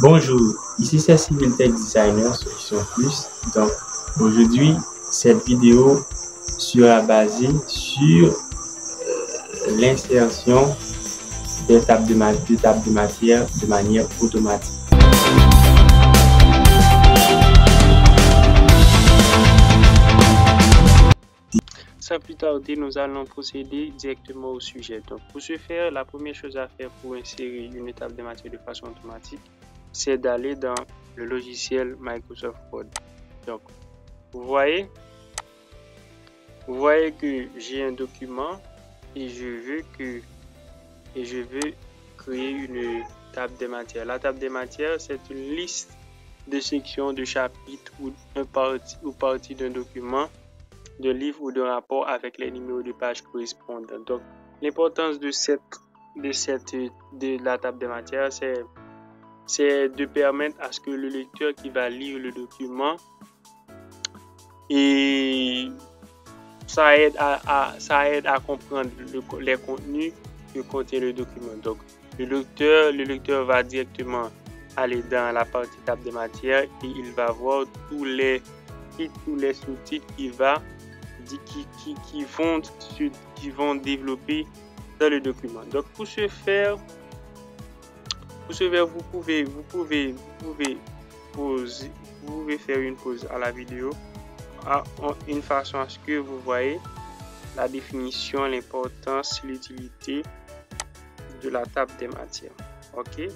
Bonjour, ici c'est Civil Tech Designer Solution Plus. Donc aujourd'hui, cette vidéo sera basée sur l'insertion d'étapes de matière de manière automatique. Sans plus tarder, nous allons procéder directement au sujet. Donc, pour ce faire, la première chose à faire pour insérer une étape de matière de façon automatique, c'est d'aller dans le logiciel Microsoft Word. Donc, vous voyez que j'ai un document et je veux créer une table de matière. La table de matière, c'est une liste de sections, de chapitres ou parties d'un document, de livre ou de rapport avec les numéros de page correspondants. Donc, l'importance de la table de matière, c'est de permettre à ce que le lecteur qui va lire le document, et ça aide à comprendre les contenus que contient le document. Donc, le lecteur va directement aller dans la partie table de matière et il va voir tous les sous-titres qui vont développer dans le document. Donc, pour ce faire, vous pouvez faire une pause à la vidéo, une façon à ce que vous voyez la définition, l'importance, l'utilité de la table des matières. Ok,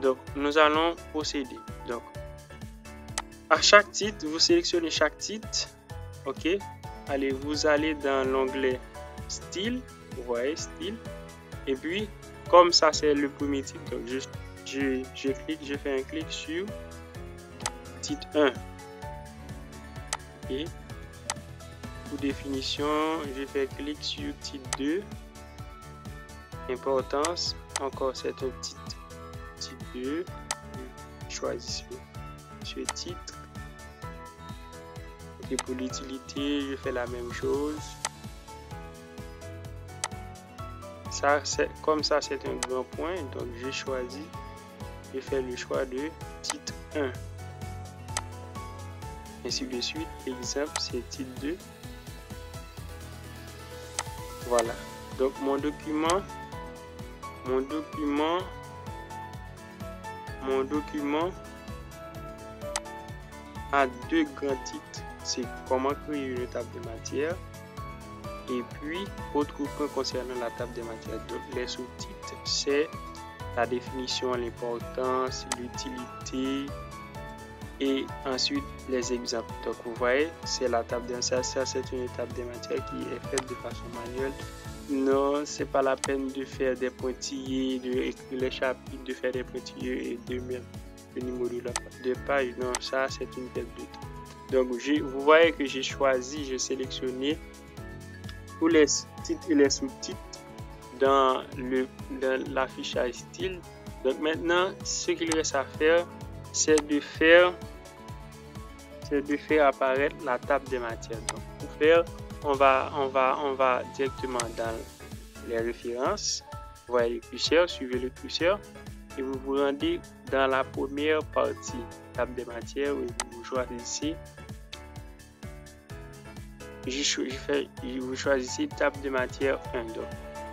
donc nous allons procéder. Donc, à chaque titre, vous sélectionnez chaque titre. Ok, vous allez dans l'onglet style, vous voyez style, et puis comme ça c'est le premier titre, donc je fais un clic sur titre 1. Et pour définition, je fais clic sur titre 2. Importance, encore c'est un titre 2. Je choisis ce titre. Et pour l'utilité, je fais la même chose. Comme ça, c'est un grand point. Donc, je fais le choix de titre 1. Ainsi de suite. Exemple, c'est titre 2. Voilà. Donc, mon document a deux grands titres. C'est comment créer une table de matière. Et puis, autre point concernant la table de matière. Donc, les sous-titres, c'est la définition, l'importance, l'utilité et ensuite les exemples. Donc, vous voyez, c'est la table de matière. Ça, c'est une table de matière qui est faite de façon manuelle. Non, c'est pas la peine de faire des pointillés, de écrire les chapitres, de faire des pointillés et de mettre le numéro de page. Non, ça, c'est une perte de temps. Donc, vous voyez que j'ai sélectionné tous les titres et les sous-titres dans l'affichage style. Donc maintenant, ce qu'il reste à faire, c'est de faire apparaître la table de matière. Donc, pour faire, on va directement dans les références. Vous voyez le curseur, suivez le curseur et vous vous rendez dans la première partie table de matière où vous choisissez. Vous choisissez table de matière 1. Donc,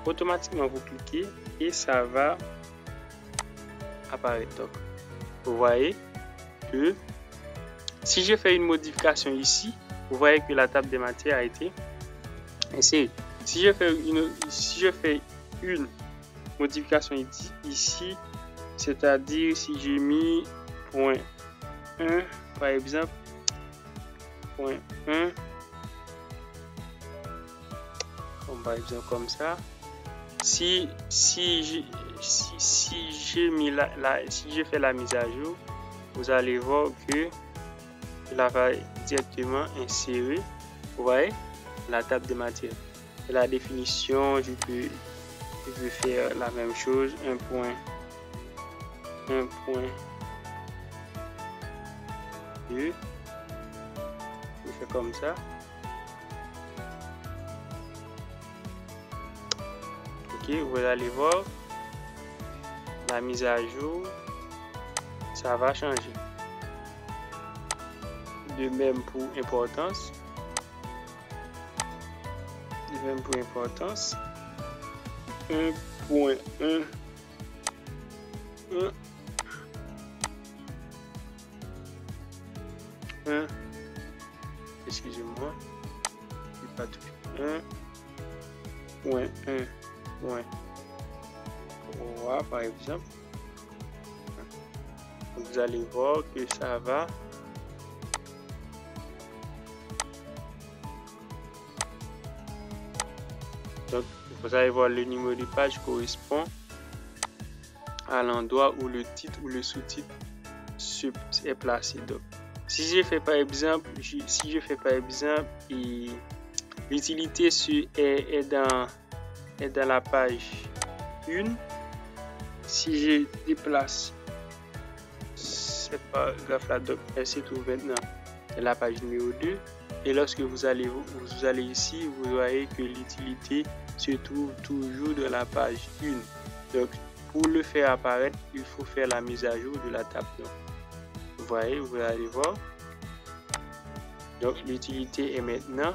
automatiquement, vous cliquez et ça va apparaître. Donc, vous voyez que si je fais une modification ici, vous voyez que la table de matière a été insérée. Si je fais une modification ici, c'est-à-dire si j'ai mis point 1, par exemple, point 1, par exemple comme ça. Si je fais la mise à jour, vous allez voir que la va directement insérer, vous voyez, la table de matière. Et la définition, je peux faire la même chose, un point 2. Je fais comme ça. Ok, vous allez voir la mise à jour. ça va changer. De même pour importance. De même pour importance. 1.1. Excusez-moi. Je pas tout. 1.1.3 par exemple. Vous allez voir que ça va. Donc, vous allez voir le numéro de page correspond à l'endroit où le titre ou le sous-titre est placé. Donc, si je fais par exemple, l'utilité est dans la page 1, si je déplace cette paragraphe là, donc elle se trouve maintenant dans la page numéro 2, et lorsque vous allez ici, vous voyez que l'utilité se trouve toujours dans la page 1. Donc, pour le faire apparaître, il faut faire la mise à jour de la table. Donc, vous voyez, vous allez voir. Donc, l'utilité est maintenant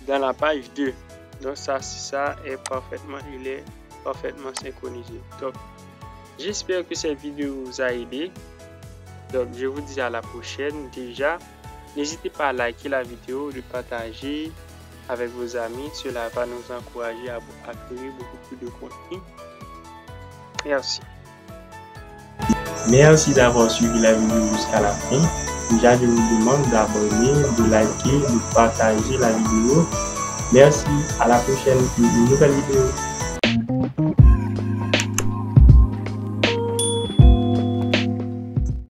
dans la page 2. Donc, ça est parfaitement synchronisé. Donc, j'espère que cette vidéo vous a aidé. Donc, je vous dis à la prochaine. Déjà, n'hésitez pas à liker la vidéo, de partager avec vos amis. Cela va nous encourager à créer beaucoup plus de contenu. Merci. Merci d'avoir suivi la vidéo jusqu'à la fin. Déjà, je vous demande d'abonner, de liker, de partager la vidéo. Merci, à la prochaine pour une nouvelle vidéo.